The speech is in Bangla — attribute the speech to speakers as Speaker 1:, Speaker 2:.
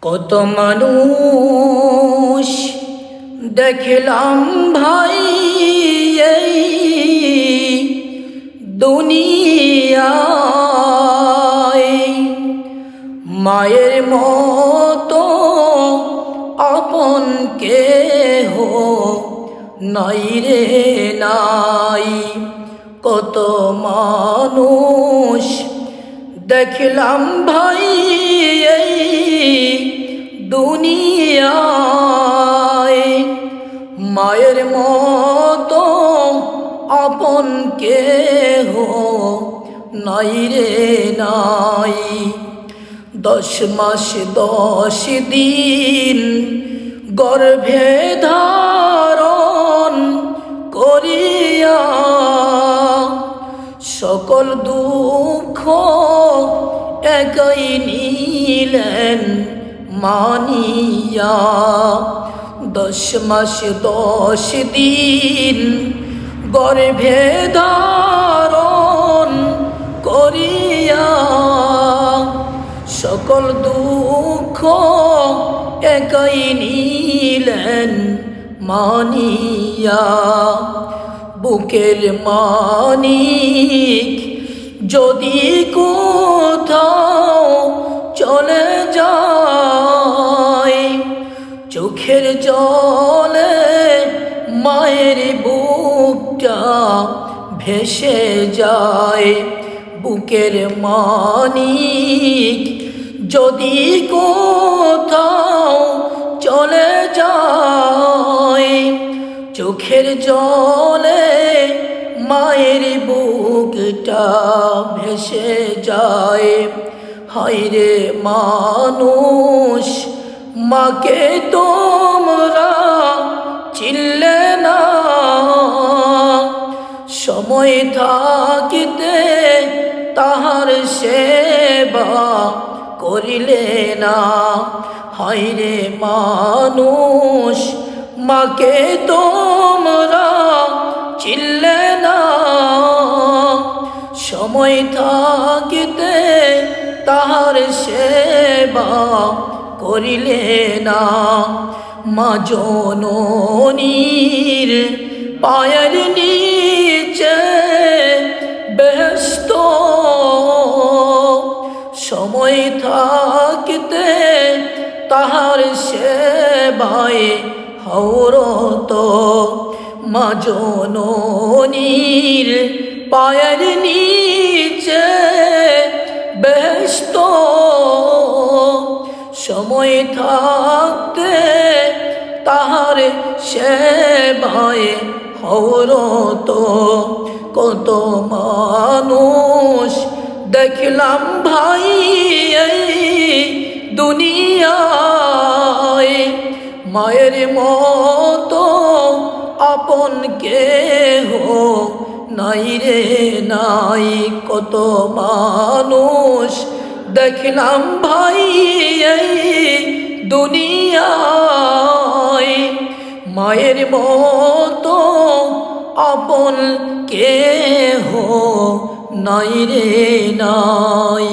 Speaker 1: কত মানুষ দেখলাম ভাই এই দুনিয়ায়, মায়ের মতো আপন কেহ নাই রে নাই। কত মানুষ দেখলাম ভাই এই দুনিয়ায়, মায়ের মতো আপন কেহ নাই রে নাই। 10 মাস 10 দিন গর্ভে ধারণ করিয়া, সকল দুঃখ একাই নিলেন মানিয়া। 10 মাস 10 দিন গর্ভে ধারণ করিয়া, সকল দুঃখ একাই নিলেন মানিয়া। বুকের মানিক যদি কোথাও চলে যায়, চোখের জলে মায়ের বুকটা ভেসে যায়। বুকের মানিক যদি কোথাও চলে যায়, চোখের জলে মায়ের বুকটা ভেসে যায়। হায়রে মানুষ, মাকে তোমরা চিনলে না, সময় থাকিতে তাহার সেবা করিলে না। হায়রে মানুষ, মাকে তোমরা চিনলে না, সময় থাকিতে তাহার সেবা করিলে না। মা জননীর পায়ের নিচে বেহেশত, সময় থাকিতে তাহার সেবায় হরত। মা জননীর পায়ের নিচে বেহেশত, সময় থাকতে তাহার সেবায় হরত। কত মানুষ দেখলাম ভাই এই দুনিয়ায়, মায়ের মতো আপন কেহ নাই রে নাই। কত মানুষ দেখলাম ভাই এই দুনিয়ায়, মায়ের মতো আপন কেহ নাই রে নাই।